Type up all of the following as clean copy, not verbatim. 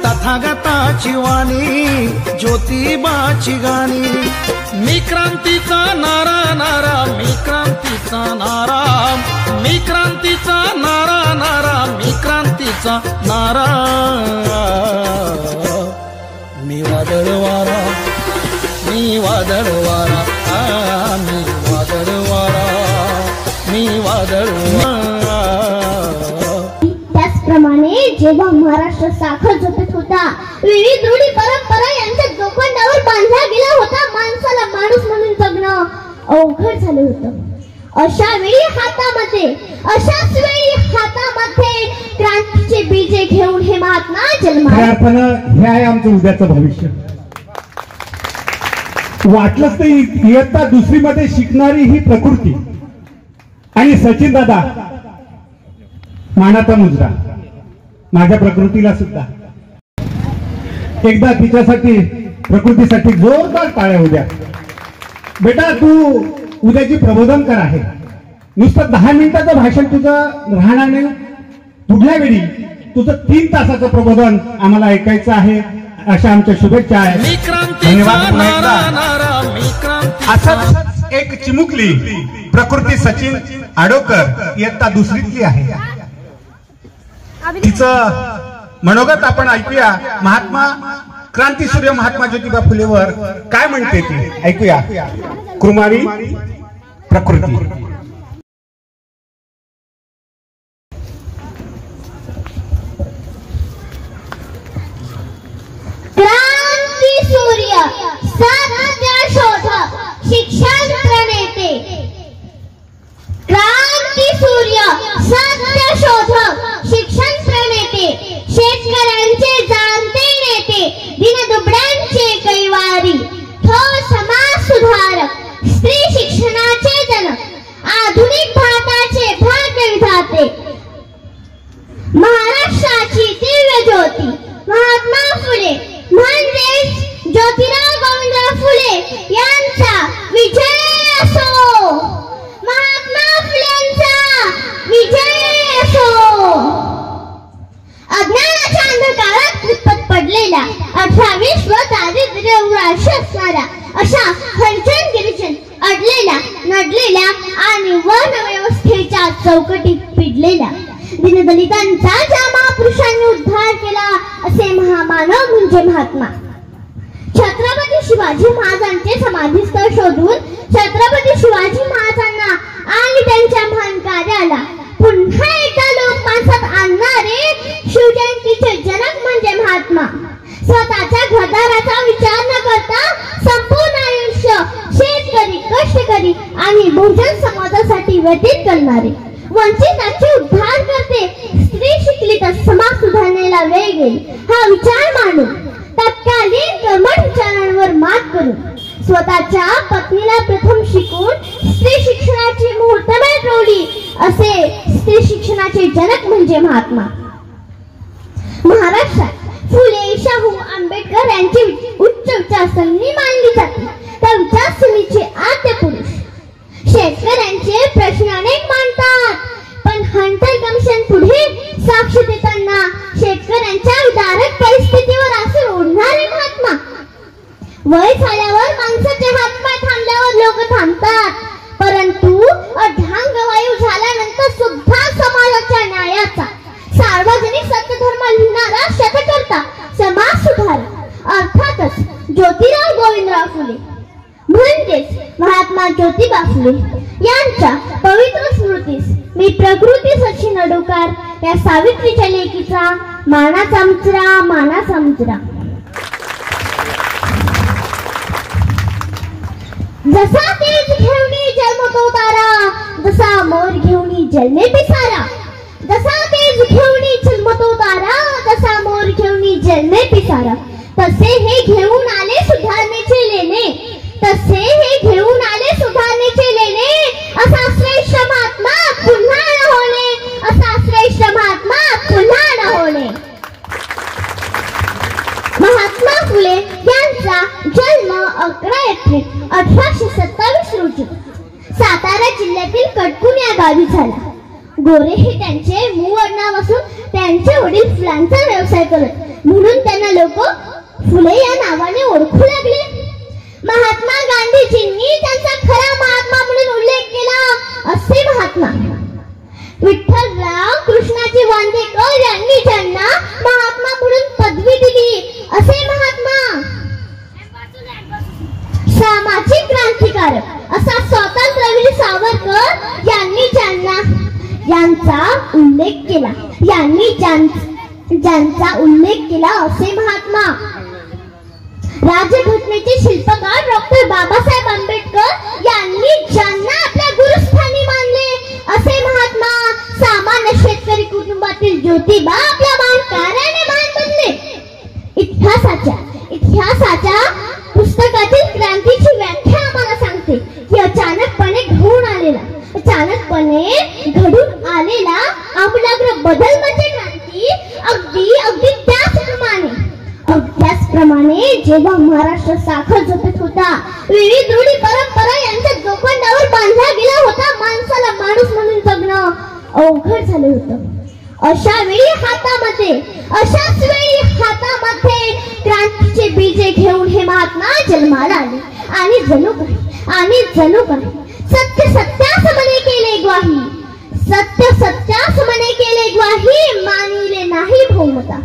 तथागताची वाणी ज्योतिबाची गाणी। मी क्रांतीचा नारा नारा, मी क्रांतीचा नारा, मी क्रांतीचा नारा नारा, मी क्रांतीचा नारा। मी वादळ वारा, मी वादळ वारा, मी वादळ वारा, मी वादळ वारा। त्याचप्रमाणे जेव्हा महाराष्ट्र साखर झोपेत होता, विविध रूढी परंपरा यांच्या जोखंडावर बांधला गेला होता, माणसाला माणूस म्हणून जगणं अवघड झालं होतं। अशा वेळी हातामध्ये क्रांतीचे बीजे घेऊन हे महात्मा जन्माला। हे आहे आमचं उद्याचं भविष्य। वाटलंच तर इयत्ता दुसरी मध्ये शिकणारी ही प्रकृती आणि सचिन दादा मानाचा मुजरा माझ्या प्रकृतीला सुद्धा एकदा तिच्यासाठी प्रकृतीसाठी जोरदार टाळ्या उद्या। बेटा तू उद्याची प्रबोधन कर आहे, नुसतं 10 मिनिटाचं भाषण तुझं राहणार नाही, पुढल्या वेळी तुझं 3 तासाचं प्रबोधन आम्हाला ऐकायचं आहे, अशा आमच्या शुभेच्छा आहेत। असंच एक चिमुकली प्रकृती सचिन आडोकर इयत्ता दुसरीतली आहे, तिचं मनोगत आपण ऐकूया। महात्मा क्रांतीसूर्य महात्मा ज्योतिबा फुलेवर काय म्हणते ती ऐकूया। कुमारी प्रकृती। क्रांती सूर्य सत्य शोधक शिक्षण प्रणेते, क्रांती सूर्य सत्य शोधक शिक्षण प्रणेते, शेतकऱ्यांचे जाणते नेते, दीनदुबळ्यांचे कैवारी, ठोस समाज सुधारक, स्त्री शिक्षणाचे जनक, आधुनिक भारताचे भाग्य विधाते, महाराष्ट्राची दिव्य ज्योती महात्मा फुले म्हणजेच ज्योतिराव गोविंदराव फुले यांचा विजय असो, महात्मा फुलेंचा विजय असो। अज्ञानाच्या अंधकारात उत्पत पडलेला 18-20 व दारिद्र्य उराशी असणारा अशा हरिजन गिरिजन अडलेल्या नडलेल्या आणि वर्णव्यवस्थेच्या चौकटीत पिडलेल्या दीनदलितांचा ज्या महापुरुषांनी उद्धार केला असे महामानव म्हणजे महात्मा छत्रपती शिवाजी महाराजांचे समाधीस्थळ शोधून छत्रपती शिवाजी महाराजांना आणि त्यांच्या महान कार्याला पुन्हा एकदा लोकमानसात आणणारे शिवजयंतीचे जनक म्हणजे महात्मा। स्वतःच्या घरदाराचा विचार न करता संपूर्ण आयुष्य शेतकरी, कष्टकरी आणि बहुजन समाजासाठी व्यतीत करणारे, वंचितांचे उद्धार करते, स्त्री शिकली तर समाज सुधारणेला वेळ येईल हा विचार मांडून तत्कालीन कर्मठ विचारांवर मात करून स्वतःच्या पत्नीला प्रथम शिकून स्त्री शिक्षणाची मुहूर्तमेढ रोवली असे स्त्री शिक्षणाचे जनक म्हणजे महात्मा। महाराष्ट्रात फुले, शाहू, आंबेडकर यांची उच्च विचारसरणी मानली जाते, त्या विचारसरणीचे आद्य पुरुष शेतकऱ्यांचे प्रश्न अनेक मांडतात, पण हंटर कमिशन पुढे साक्ष देताना शेतकऱ्यांच्या विदारक परिस्थितीवर आसून ओढणारे महात्मा। वय झाल्यावर माणसाचे हातपाय थांबल्यावर लोक थांबतात, परंतु अर्धांगवायू झाल्यानंतर सुद्धा समाजाच्या न्यायाचा सार्वजनिक सत्यधर्म लिहिणारा शतकर्ता समाज सुधारक अर्थातच ज्योतिराव गोविंदराव फुले म्हणजेच महात्मा ज्योतिबा फुले यांच्या पवित्र स्मृतीस मी प्रकृती सचिन आडोकर या सावित्रीच्या लेकीचा मानाचा मुजरा मानाचा मुजरा। जसा तेज घेऊनी जन्मतो तारा, जसा मोर घेऊनी जन्मे पिसारा, जसा तेज घेऊनी जन्मतो तारा, जसा मोर घेऊनी जन्मे पिसारा, तसे हे घेऊन आले सुधारणेचे लेणे, तसे हे घेऊन आले सुधारणेचे लेणे, असा श्रेष्ठ महात्मा पुन्हा न होणे, असा श्रेष्ठ महात्मा पुन्हा न होणे। महात्मा फुले यांचा जन्म 11 एप्रिल 1827 रोजी सातारा जिल्ह्यातील कटकुन या गावी झाला। गोरे हे त्यांचे मूळ नाव असून त्यांचे वडील फुलांचा व्यवसाय करत, म्हणून त्यांना लोक फुले या नावाने ओळखू लागले. महात्मा गांधीजींनी त्यांचा खरा महात्मा म्हणून उल्लेख केला. असे महात्मा विठ्ठलराव कृष्णाजी वांदेकर यांनी ज्यांना महात्मा म्हणून पदवी दिली, असे महात्मा सामाजिक क्रांतिकारक असा स्वातंत्र्यवीर सावरकर यांनी यांचा उल्लेख केला. ज्यांचा उल्लेख केला असे महात्मा राज्यघटनेचे शिल्पकार डॉक्टर बाबासाहेब आंबेडकर यांनी ज्यांना आपल्या गुरुस्थानी मानले, असे महात्मा सामान्य शेतकरी कुटुंबातील ज्योतिबा आपल्या कार्याने महान बनले. इतिहासाच्या पुस्तकातील क्रांतीची व्याख्या आम्हाला सांगते की अचानकपणे घडून आलेला आमूलाग्र बदल म्हणजे क्रांती. अगदी त्याचप्रमाणे जेव्हा महाराष्ट्र साखर झोपेत होता, विविध रूढी परंपरा यांच्या जोखंडावर बांधला गेला होता, माणसाला माणूस म्हणून जगणं अवघड झालं होतं. अशाच वेळी हातामध्ये क्रांतीचे बीजे घेऊन हे महात्मा जन्माला आले आणि जणू काही सत्य सत्यास म्हणे केले ग्वाही मानिले नाही बहुमता.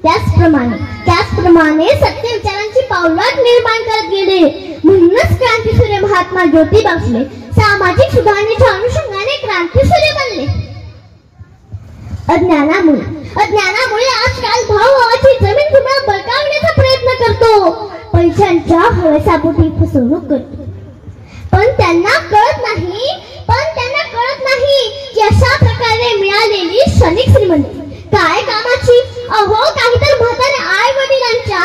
त्याचप्रमाणे सत्य विचारांची पावलाट निर्माण करत गेले. म्हणूनच क्रांतीसूर्य महात्मा ज्योतिबा फुले सामाजिक सुधारणेच्या अनुषंगाने क्रांतीसूर्य बनले. अज्ञानामुळे आजकाल भावाची जमीन तुम्हाला बळकावण्याचा प्रयत्न करतो, पैशांच्या हवेसापोटी फसवणूक करतो. पण त्यांना कळत नाही की अशा प्रकारे मिळालेली क्षणिक श्रीमंती काय कामाची. अहो, काही तर म्हातारे आई वडिलांच्या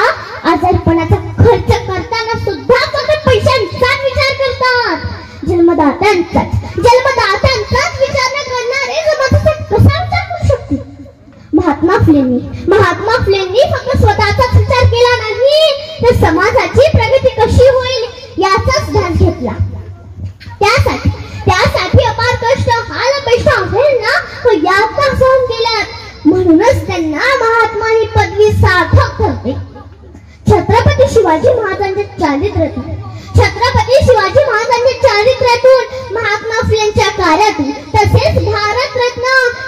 आजारपणाचा खर्च करताना सुद्धा फक्त पैशांचाच विचार करतात. जन्मदात्यांचाच विचार न करणारे जमातीचा कसा विचार करू शकतील. महात्मा फुलेंनी फक्त स्वतःचाच विचार केला नाही, तर समाजाची प्रगती कशी होईल याचाच ध्यान घेतला. त्यासाठी अपार कष्ट, हाल, अपेक्षा, अवहेलना व यातना सहन केल्या. म्हणूनच त्यांना महात्मा ही पदवी सार्थक ठरते. छत्रपती शिवाजी महाराजांच्या चारित्र्यातून, महात्मा फुलेंच्या कार्यातून, तसेच भारतरत्न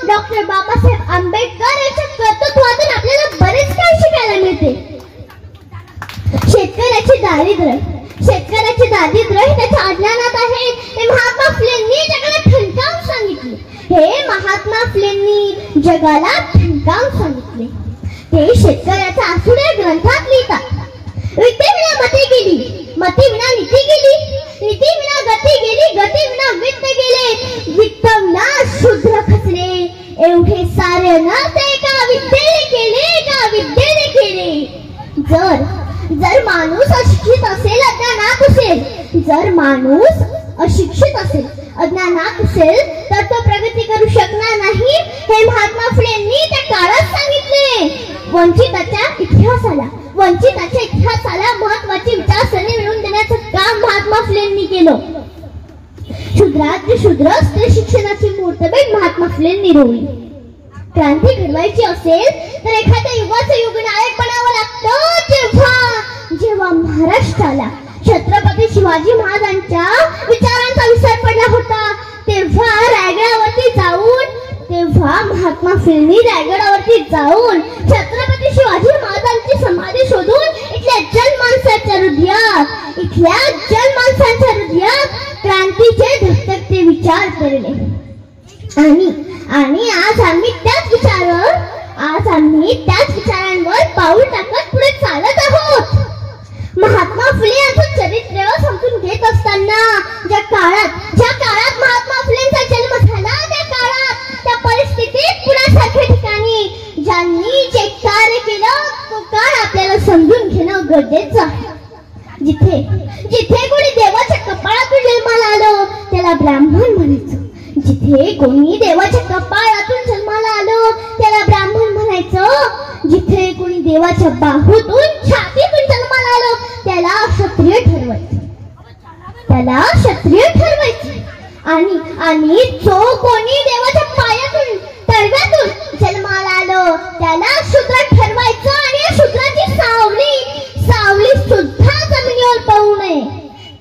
डॉक्टर बाबासाहेब आंबेडकर यांच्या कर्तृत्वातून आपल्याला बरेच काही शिकायला मिळते. शेतकऱ्याचे दारिद्र्य हे त्याच्या अज्ञानात आहे, हे महात्मा फुलेंनी जगाला ठणकावून सांगितले. ते शेतकऱ्याच्या आसुड्या ग्रंथात लिहितात. विद्येविना मती गेली, मतीविना नीती गेली, नीतीविना गती गेली, गतीविना वित्त गेले, वित्तविना शूद्र खचले. एवढे सारे नसे का विद्येने केले. जर माणूस अशिक्षित असेल, अज्ञानात असेल तर तो प्रगती करू शकणार नाही, हे महात्मा फुलेंनी त्या काळात सांगितले. वंचिताच्या इतिहासाला महत्वाची विचारसरणी मिळवून देण्याचं काम महात्मा फुलेंनी केलं. शूद्र स्त्री शिक्षणाची मुहूर्तमेढ महात्मा फुलेंनी रोवली. क्रांती घडवायची असेल तर एखाद्या युगाचं युगनायक बनावं लागतं. जेव्हा महाराष्ट्राला छत्रपती शिवाजी महाराजांच्या विचारांचा विसर पडला होता, तेव्हा महात्मा फुलेंनी रायगडावरती जाऊन छत्रपती शिवाजी महाराजांची समाधी शोधून इथल्या जनमानसाच्या हृदयात क्रांतीचे धगधगते विचार पेरले. आणि आज आम्ही त्याच विचारांवर पाऊल टाकत पुढे चालत आहोत. महात्मा फुले यांचं चरित्र समजून घेत असताना ज्या काळात महात्मा फुलेंचा जन्म झाला, त्या परिस्थितीत पुण्यासारख्या ठिकाणी ज्यांनी जे कार्य केलं तो काळ आपल्याला समजून घेणं गरजेचं आहे. जिथे कोणी देवाच्या कपाळातून जन्माला आलं त्याला ब्राह्मण म्हणायचं. जिथे कोणी देवाच्या कपाळातून जन्माला आलं त्याला ब्राह्मण म्हणायचं. जिथे कोणी देवाच्या बाहूतून छातीतून जन्माला आलं त्याला क्षत्रिय ठरवायचं. आणि जो कोणी देवाच्या पायात कडव्यातून जन्माला आलो त्याला शूद्र ठरवायचं आणि या शूद्राची सावली सुद्धा जमिनीवर पडू नये,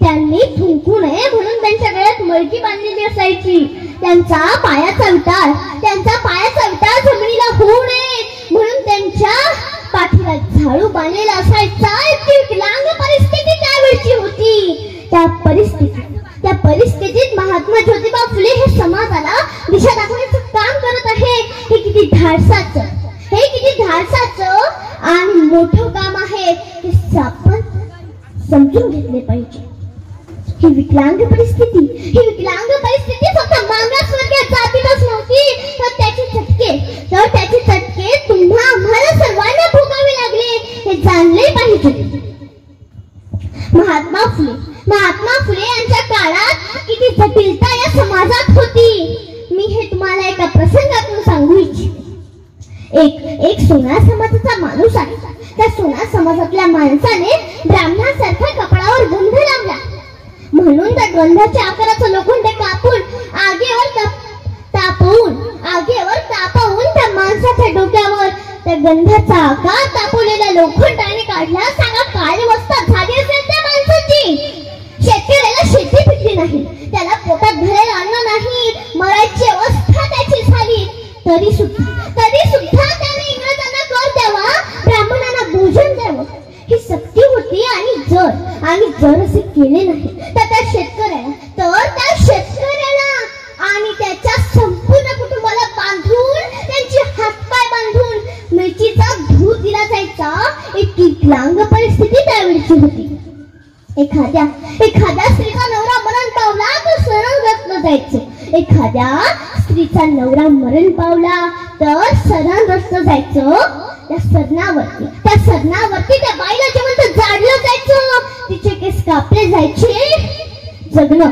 त्यांनी थुंकू नये म्हणून त्यांच्या गळ्यात मळकी बांधलेली असायची. त्यांचा पायाचा विटाळ जमिनीला होऊ नये म्हणून त्यांच्या पाठीला झाडू बांधलेला असायचा. इतकी विकलांग परिस्थिती त्यावेळची होती. त्या परिस्थितीत महात्मा ज्योतिबा फुले हे समाजाला दिशा दाखवण्याचं काम करत आहे. हे किती धाडसाचं आणि मोठं काम आहे हे आपण समजून घेतले पाहिजे. ही विकलांग परिस्थिती फक्त मागासवर्गीय जातीतच नव्हती, तर त्याचे चटके तुम्हा आम्हाला सर्वांना भोगावे लागले हे जाणले पाहिजे. महात्मा फुले यांच्या काळात किती जटिलता या समाजात होती. मी हे तुम्हाला एका प्रसंगातून सांगू इच्छिते. एक सोनार समाजाचा माणूस आहे. त्या सोनार समाजातल्या माणसाने ब्राह्मणासारखा कपडावर गंध लावला म्हणून त्या गंधाच्या आकाराचं लोखंड कापून आगीवर तापवून त्या माणसाच्या डोक्यावर त्या गंधाचा आकार तापवलेल्या लोखंडाने काढला. सांगा काय अवस्था झाली असेल त्या माणसाची. शेतकऱ्याला शेती पिकली नाही, त्याला पोटात भरेल अन्न नाही, मरायची अवस्था त्याची झाली. तरी सुद्धा त्याने इंग्रजांना कर द्यावा, ब्राह्मणांना भोजन द्यावं ही सक्ती होती. आणि जर असे केले नाही तर त्या शेतकऱ्याला आणि त्याच्या संपूर्ण कुटुंबाला बांधून त्यांची हातपाय बांधून मिरचीचा धूर दिला जायचा. इतकी विकलांग परिस्थिती त्यावेळची होती. एखाद्या स्त्रीचा नवरा मरण पावला तर सरण रचलं जायचं. एखाद्या स्त्रीचा नवरा मरण पावला तर सरण रचलं जायचं. त्या सरणावरती त्या बाईला जिवंत जाळलं जायचं. तिचे केस कापले जायचे. जगणं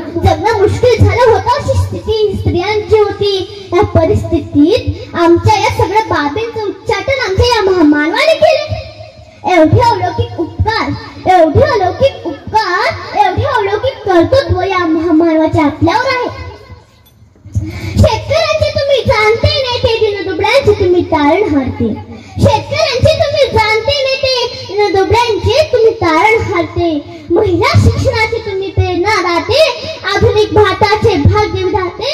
मुश्किल झालं होतं अशी स्थिती स्त्रियांची होती. या परिस्थितीत आमच्या या सगळ्या बाबींचं उच्चाटन आमच्या या महामानवाने केले. एवढे अलौकिक कर्तृत्व या महामानवाच्या आपल्यावर आहे. शेतकऱ्यांचे तुम्ही जाणते नेते दिनदुबळ्यांचे तुम्ही तारणहारते. महिला शिक्षणाचे तुम्ही प्रेरणादाते. आधुनिक भारताचे भाग्यविधाते.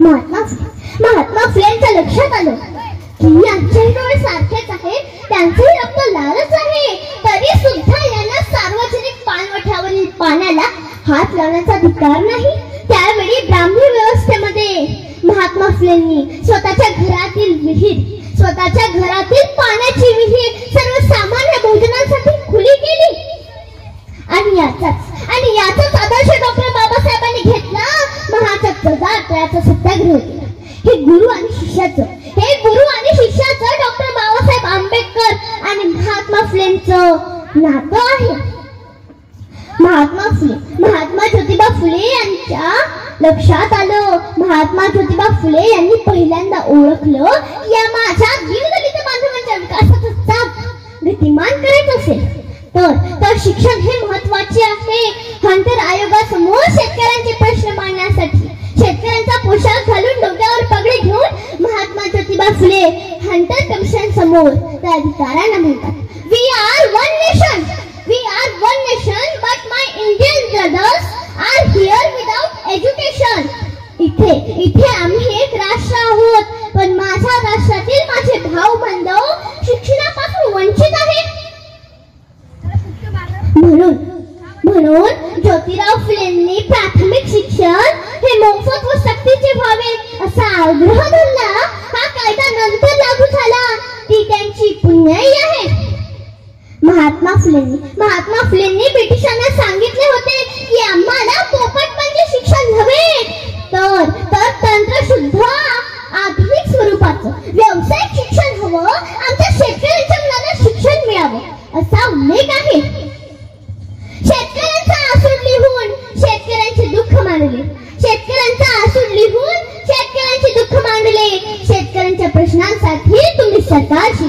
महात्मा फुलेंच्या लक्षात आलं की यांचेही डोळे सारखेच आहे, त्यांचेही रक्त लालच आहे. तरी सुद्धा यांना सार्वजनिक पाणवठ्यावरील पाण्याला हात लावण्याचा अधिकार नाही. त्यावेळी ब्राह्मी व्यवस्थेमध्ये महात्मा फुलेंनी स्वतःच्या घरातील पाण्याची विहीर सर्वसामान्य भोजनासाठी खुली केली. आणि याचाच आदर्श डॉक्टर बाबासाहेबांनी घेतला. महाचक्ररात्र सत्याग्रह केला. हे गुरु आणि शिष्याचं डॉक्टर बाबासाहेब आंबेडकर आणि महात्मा फुलेंचं नातं आहे. महात्मा ज्योतिबा फुले यांच्या लक्षात आलं. महात्मा ज्योतिबा फुले यांनी पहिल्यांदा ओळखलं या माझ्या दीनदलित बांधवांच्या विकासाचा चाप गतिमान करायचं असेल तर शिक्षण हे महत्वाचे आहे. हंटर आयोगासमोर शेतकऱ्यांचे प्रश्न मांडण्यासाठी शेतकऱ्यांचा पोशाख घालून डोक्यावर पगडी घेऊन महात्मा ज्योतिबा फुले हंटर कमिशन समोर त्या अधिकाऱ्यांना म्हणतात, we are one nation but my Indian brothers are here without education. इथे आम्ही एक राष्ट्र आहोत, पण माझ्या राष्ट्रातील माझे भाऊ बांधव शिक्षणापासून वंचित आहेत. म्हणून ज्योतिराव फुलेंनी प्राथमिक शिक्षण हे मोफत व सक्तीचे व्हावे असा आग्रह धरला. हा कायदा नंतर लागू झाला, ती त्यांची पुण्याई आहे. महात्मा फुलेंनी ब्रिटिशांना सांगितले होते की आम्हाला पोपटपंची शिक्षण नव्हे तर तंत्रशुद्ध आधुनिक स्वरूपाचं व्यावसायिक शिक्षण हवं. आमच्या शेतकऱ्यांच्या मुलांना शिक्षण मिळावं असा उल्लेख आहे. शेतकऱ्यांचा आसूड लिहून शेतकऱ्यांचे दुःख मांडले. शेतकऱ्यांच्या प्रश्नांसाठी तुम्ही सरकारशी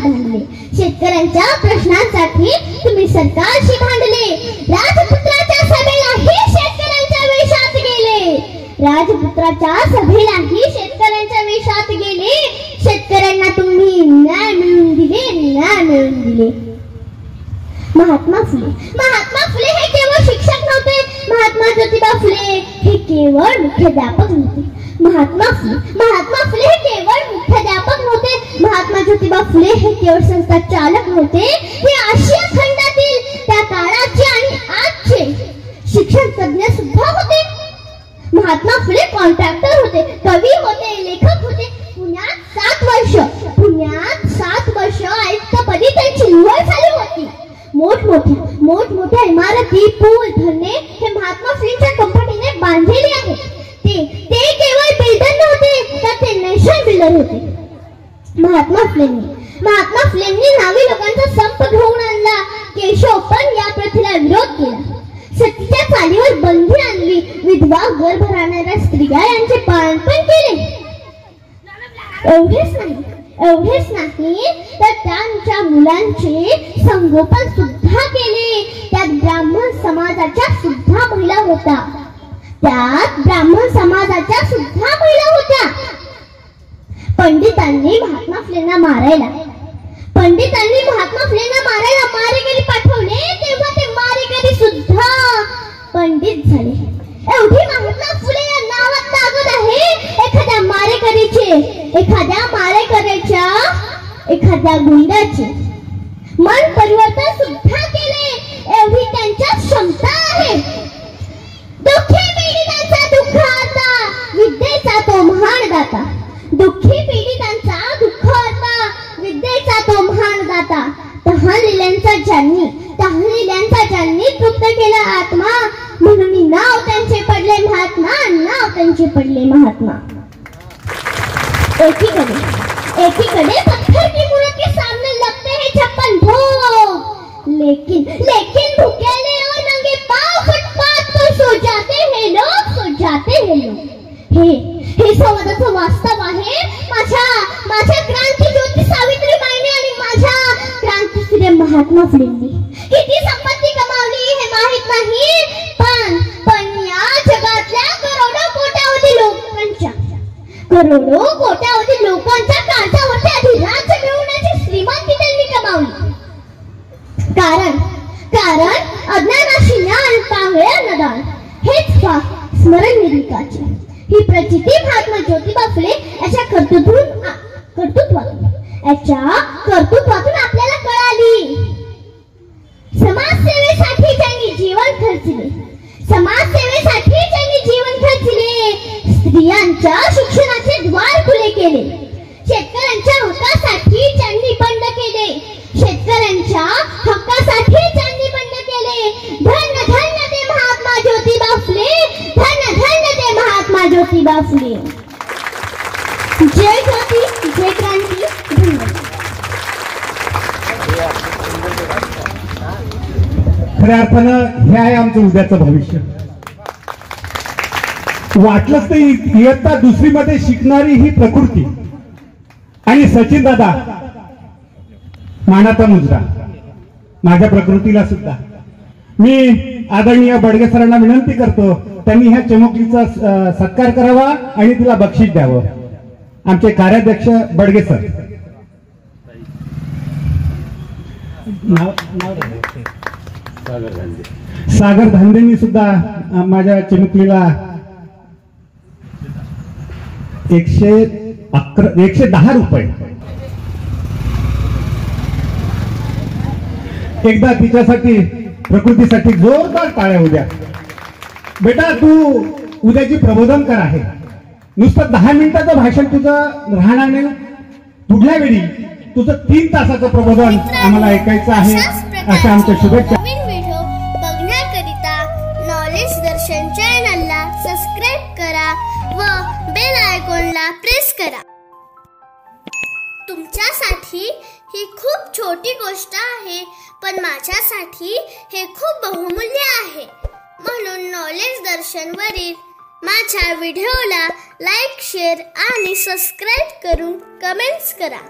भांडले. राजपुत्राच्या सभेलाही शेतकऱ्यांच्या वेशात गेले. राजपुत्राच्या सभेलाही शेतकऱ्यांच्या वेशात गेले. शेतकऱ्यांना तुम्ही न्याय मिळवून दिले. महात्मा फुले हे केवळ शिक्षक नव्हते. महात्मा ज्योतिबा फुले हे केवळ मुख्याध्यापक नव्हते. महात्मा फुले हे केवळ मुख्याध्यापक नव्हते. महात्मा ज्योतिबा फुले हे केवळ संस्था चालक नव्हते. हे आशिया खंडातील त्या काळाचे आणि आजचे शिक्षण तज्ञ सुद्धा होते. महात्मा फुले कॉन्ट्रॅक्टर होते, कवी होते, लेखक होते. पुण्यात 7 वर्ष आयुक्तपदी त्यांची निवड झाली होती. मोठमोठ्या इमारती, पूल, धरणे हे महात्मा फुलेंच्या कंपनीने बांधलेले आहेत. ते केवळ बिल्डर नव्हते, तर ते नेशन बिल्डर होते. महात्मा फुलेंनी नावी लोकांचा संप घेऊन आणला. केशवपण या प्रथेला विरोध केला. सतीच्या चालीवर बंदी आणली. विधवा, गर्भ राहणाऱ्या स्त्रिया यांचे पाळणपोषण केले. एवढेच नाही तर त्यांच्या मुलांचे संगोपन सुद्धा केले. त्यात ब्राह्मण समाजाच्या सुद्धा महिला होत्या. पंडितांनी महात्मा फुलेंना मारायला मारेकरी पाठवले. तेव्हा ते मारेकरी सुद्धा पंडित झाले. एवढी महात्मा फुले या नावात ताकद आहे. एखाद्या गुंडाचे मन परिवर्तन सुद्धा केले. एवढी त्यांच्यात क्षमता आहे. दुःखी पीडितांचा दुःख हरता, विद्येचा तो महान दाता. तहानलेल्यांचा ज्यांनी तृप्त केला आत्मा, म्हणून नाव त्यांचे पडले महात्मा. एकीकडे पत्थर की मूरत के सामने लगते हैं 56 भोग, लेकिन भूखेले और नंगे पांव फुटपाथ पर सो जाते हैं लोग. हे संवादाचं वास्तव आहे. माझ्या क्रांती ज्योती सावित्रीबाईंनी आणि माझ्या क्रांतीसूर्य महात्मा फुलेंनी किती संपत्ती कमावली हे माहित नाही, पण या जगातल्या करोडो कोट्यावधी लोकांच्या काळजावरती अधिराज्य मिळवण्याची श्रीमंती त्यांनी कमावली. कारण अज्ञानाशी ज्ञान, पांगळ्या नदान हेच स्मरण निरीकाचे. ही प्रचिती महात्मा ज्योतिबा फुले याच्या कर्तृत्वातून आपल्याला कळाली. समाजसेवेसाठी त्यांनी जीवन खर्चले. स्त्रियांच्या शिक्षणाचे द्वार खुले केले. शेतकऱ्यांच्या हक्कासाठी त्यांनी बंड केले. धन्य ते महात्मा ज्योतिबा फुले. जय ज्योती, जय क्रांती. खऱ्या अर्थानं हे आहे आमचं उद्याचं भविष्य. वाटलंच तर इयत्ता 2री मध्ये शिकणारी ही प्रकृती आणि सचिन दादा मानाचा मुजरा. माझ्या प्रकृतीला सुद्धा मी आदरणीय बडगे सरांना विनंती करतो, त्यांनी ह्या चिमुकलीचा सत्कार करावा आणि तिला बक्षीस द्यावं. आमचे कार्याध्यक्ष बडगे सर. सागर धांदेंनी सुद्धा माझ्या चिमुकलीला 110 रुपये. एकदा तिच्यासाठी, प्रकृतीसाठी जोरदार टाळ्या उद्या. बेटा, तू उद्याची प्रबोधन कर आहे. नुसतं 10 मिनिटाचं भाषण तुझं राहणार नाही. पुढल्या वेळी तुझं 3 तासाचं प्रबोधन आम्हाला ऐकायचं आहे. अशा आमच्या शुभेच्छा. नवीन व्हिडिओ बघण्याकरिता नॉलेज दर्शन चॅनलला सबस्क्राईब करा व बेल आयकॉनला प्रेस करा. तुमच्यासाठी ही खूप छोटी गोष्ट आहे, पण माझ्यासाठी हे खूप बहुमूल्य आहे. म्हणून नॉलेज दर्शन वरील माझ्या व्हिडिओला लाईक, शेअर आणि सबस्क्राईब करून कमेंट्स करा.